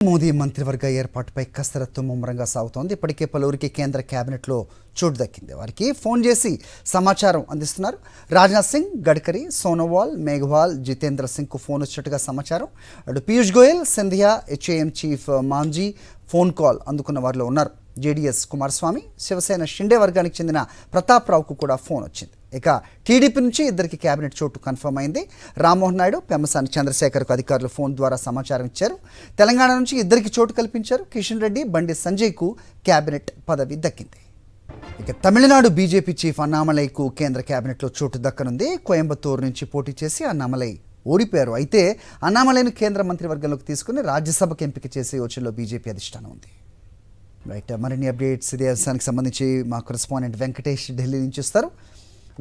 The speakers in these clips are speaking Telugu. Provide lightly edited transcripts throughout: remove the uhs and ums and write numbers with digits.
మోదీ మంత్రివర్గ ఏర్పాటుపై కసరత్తు ముమ్మరంగా సాగుతోంది. ఇప్పటికే పలువురికి కేంద్ర కేబినెట్లో చోటు దక్కింది. వారికి ఫోన్ చేసి సమాచారం అందిస్తున్నారు. రాజ్నాథ్ సింగ్, గడ్కరీ, సోనోవాల్, మేఘవాల్, జితేంద్ర సింగ్కు ఫోన్ వచ్చినట్టుగా సమాచారం. అటు Piyush Goyal, Scindia, HAM chief Manjhi phone call అందుకున్న వారిలో ఉన్నారు. జేడీఎస్ కుమారస్వామి, శివసేన షిండే వర్గానికి చెందిన ప్రతాప్ రావుకు కూడా ఫోన్ వచ్చింది. ఇక టీడీపీ నుంచి ఇద్దరికి కేబినెట్ చోటు కన్ఫర్మ్ అయింది. రామ్మోహన్ నాయుడు, పెమ్మసాని చంద్రశేఖర్కు అధికారులు ఫోన్ ద్వారా సమాచారం ఇచ్చారు. తెలంగాణ నుంచి ఇద్దరికి చోటు కల్పించారు. కిషన్ రెడ్డి, బండి సంజయ్కు కేబినెట్ పదవి దక్కింది. ఇక తమిళనాడు బీజేపీ చీఫ్ అన్నామలైకు కేంద్ర కేబినెట్లో చోటు దక్కనుంది. కోయంబత్తూరు నుంచి పోటీ చేసి అన్నామలై ఓడిపోయారు. అయితే అన్నామలైను కేంద్ర మంత్రివర్గంలోకి తీసుకుని రాజ్యసభకు ఎంపిక చేసే యోచనలో బీజేపీ అధిష్టానం ఉంది. రైట్, మరిన్ని అప్డేట్స్ ఇదే అంశానికి సంబంధించి మా కరెస్పాండెంట్ వెంకటేష్ ఢిల్లీ నుంచి ఇస్తారు.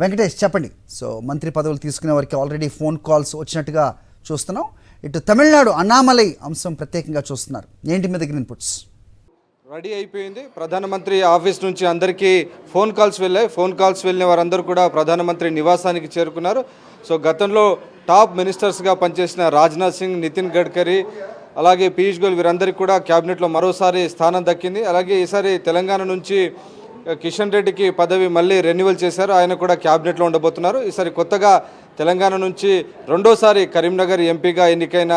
వెంకటేష్, చెప్పండి. సో మంత్రి పదవులు తీసుకునే వారికి ఆల్రెడీ ఫోన్ కాల్స్ వచ్చినట్టుగా చూస్తున్నాం. ఇటు తమిళనాడు అన్నామలై అంశం ప్రత్యేకంగా చూస్తున్నారు. ఏంటి మీ దగ్గర ఇన్పుట్స్? రెడీ అయిపోయింది. ప్రధానమంత్రి ఆఫీస్ నుంచి అందరికీ ఫోన్ కాల్స్ వెళ్ళాయి. ఫోన్ కాల్స్ వెళ్ళిన వారందరూ కూడా ప్రధానమంత్రి నివాసానికి చేరుకున్నారు. సో గతంలో టాప్ మినిస్టర్స్గా పనిచేసిన రాజ్నాథ్ సింగ్, నితిన్ గడ్కరీ, అలాగే పీయూష్ గోయల్ వీరందరికీ కూడా క్యాబినెట్లో మరోసారి స్థానం దక్కింది. అలాగే ఈసారి తెలంగాణ నుంచి కిషన్ రెడ్డికి పదవి మళ్ళీ రెన్యువల్ చేశారు. ఆయన కూడా క్యాబినెట్లో ఉండబోతున్నారు. ఈసారి కొత్తగా తెలంగాణ నుంచి రెండోసారి కరీంనగర్ ఎంపీగా ఎన్నికైన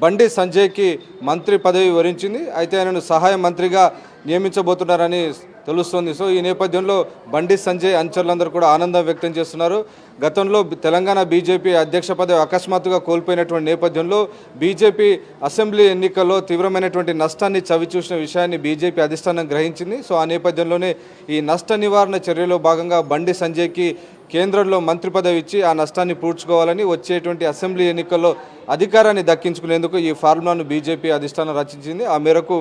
బండి సంజయ్కి మంత్రి పదవి వరించింది. అయితే ఆయనను సహాయ మంత్రిగా నియమించబోతున్నారని తెలుస్తోంది. సో ఈ నేపథ్యంలో బండి సంజయ్ అనుచరులందరూ కూడా ఆనందం వ్యక్తం చేస్తున్నారు. గతంలో తెలంగాణ బీజేపీ అధ్యక్ష పదవి అకస్మాత్తుగా కోల్పోయినటువంటి నేపథ్యంలో బీజేపీ అసెంబ్లీ ఎన్నికల్లో తీవ్రమైనటువంటి నష్టాన్ని చవిచూసిన విషయాన్ని బీజేపీ అధిష్టానం గ్రహించింది. సో ఆ నేపథ్యంలోనే ఈ నష్ట నివారణ చర్యలో భాగంగా బండి సంజయ్కి కేంద్రంలో మంత్రి పదవి ఇచ్చి ఆ నష్టాన్ని పూడ్చుకోవాలని వచ్చేటువంటి అసెంబ్లీ ఎన్నికల్లో అధికారాన్ని దక్కించుకునేందుకు ఈ ఫార్ములాను బీజేపీ అధిష్టానం రచించింది. ఆ మేరకు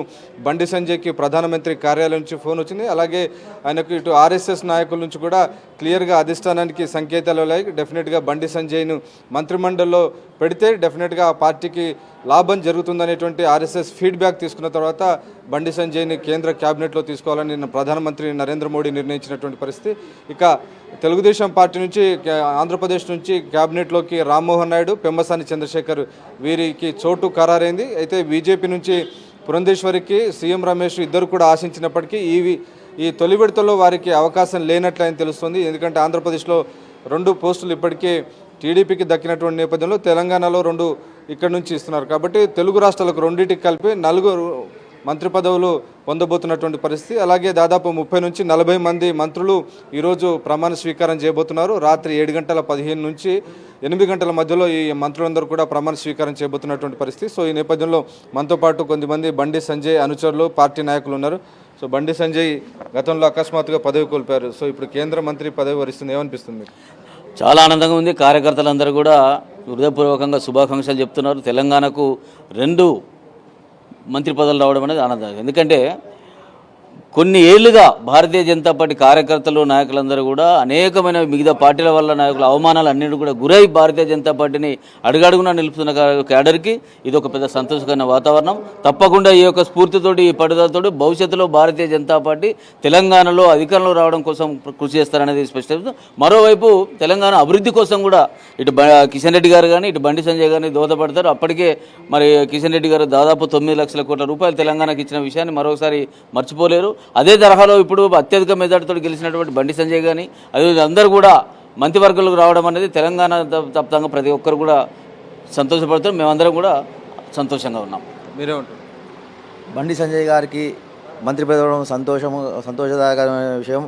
బండి సంజయ్కి ప్రధానమంత్రి కార్యాలయం నుంచి ఫోన్ వచ్చింది. అలాగే ఆయనకు ఇటు ఆర్ఎస్ఎస్ నాయకుల నుంచి కూడా క్లియర్గా అధిష్టానానికి సంకేతాలు వెళ్ళాయి. డెఫినెట్గా బండి సంజయ్ను మంత్రిమండలిలో పెడితే డెఫినెట్గా ఆ పార్టీకి లాభం జరుగుతుందనేటువంటి ఆర్ఎస్ఎస్ ఫీడ్బ్యాక్ తీసుకున్న తర్వాత బండి సంజయ్ని కేంద్ర క్యాబినెట్లో తీసుకోవాలని నిన్న ప్రధానమంత్రి నరేంద్ర మోడీ నిర్ణయించినటువంటి పరిస్థితి. ఇక తెలుగుదేశం పార్టీ నుంచి ఆంధ్రప్రదేశ్ నుంచి క్యాబినెట్లోకి రామ్మోహన్ నాయుడు, పెమ్మసాని చంద్రశేఖర్ వీరికి చోటు ఖరారైంది. అయితే బీజేపీ నుంచి పురంధేశ్వరికి, సీఎం రమేష్ ఇద్దరు కూడా ఆశించినప్పటికీ ఈ తొలి విడతలో వారికి అవకాశం లేనట్లని తెలుస్తుంది. ఎందుకంటే ఆంధ్రప్రదేశ్లో 2 పోస్టులు ఇప్పటికే టీడీపీకి దక్కినటువంటి నేపథ్యంలో తెలంగాణలో 2 ఇక్కడ నుంచి ఇస్తున్నారు. కాబట్టి తెలుగు రాష్ట్రాలకు 2టికి కలిపి 4 మంత్రి పదవులు పొందబోతున్నటువంటి పరిస్థితి. అలాగే దాదాపు 30 నుంచి 40 మంది మంత్రులు ఈరోజు ప్రమాణ స్వీకారం చేయబోతున్నారు. రాత్రి 7:15 నుంచి 8 గంటల మధ్యలో ఈ మంత్రులందరూ కూడా ప్రమాణ స్వీకారం చేయబోతున్నటువంటి పరిస్థితి. సో ఈ నేపథ్యంలో మనతో పాటు కొంతమంది బండి సంజయ్ అనుచరులు, పార్టీ నాయకులు ఉన్నారు. సో బండి సంజయ్ గతంలో అకస్మాత్తుగా పదవి కోల్పోయారు. సో ఇప్పుడు కేంద్ర మంత్రి పదవి వరిస్తుంది, ఏమనిపిస్తుంది? చాలా ఆనందంగా ఉంది. కార్యకర్తలందరూ కూడా హృదయపూర్వకంగా శుభాకాంక్షలు చెప్తున్నారు. తెలంగాణకు 2 మంత్రి పదవులు రావడం అనేది ఆనందం. ఎందుకంటే కొన్ని ఏళ్లుగా భారతీయ జనతా పార్టీ కార్యకర్తలు, నాయకులందరూ కూడా అనేకమైన మిగతా పార్టీల వల్ల నాయకుల అవమానాలు అన్నింటి కూడా గురై భారతీయ జనతా పార్టీని అడుగడుగునా నిలుపుతున్న క్యాడర్కి ఇది ఒక పెద్ద సంతోషకరమైన వాతావరణం. తప్పకుండా ఈ యొక్క స్ఫూర్తితోటి, ఈ పట్టుదలతోటి భవిష్యత్తులో భారతీయ జనతా పార్టీ తెలంగాణలో అధికారంలో రావడం కోసం కృషి చేస్తారనేది స్పష్టం. మరోవైపు తెలంగాణ అభివృద్ధి కోసం కూడా ఇటు కిషన్ రెడ్డి గారు కానీ, ఇటు బండి సంజయ్ గారిని దోహదపడతారు. అప్పటికే మరి కిషన్ రెడ్డి గారు దాదాపు 9 లక్షల కోట్ల రూపాయలు తెలంగాణకి ఇచ్చిన విషయాన్ని మరోసారి మర్చిపోలేరు. అదే తరహాలో ఇప్పుడు అత్యధిక మెజార్టీతో గెలిచినటువంటి బండి సంజయ్ కానీ అదే అందరూ కూడా మంత్రివర్గంలోకి రావడం అనేది తెలంగాణ తప్పంగా ప్రతి ఒక్కరు కూడా సంతోషపడతారు. మేమందరం కూడా సంతోషంగా ఉన్నాం. మీరే ఉంటారు. బండి సంజయ్ గారికి మంత్రి పదవి సంతోషదాయకమైన విషయం.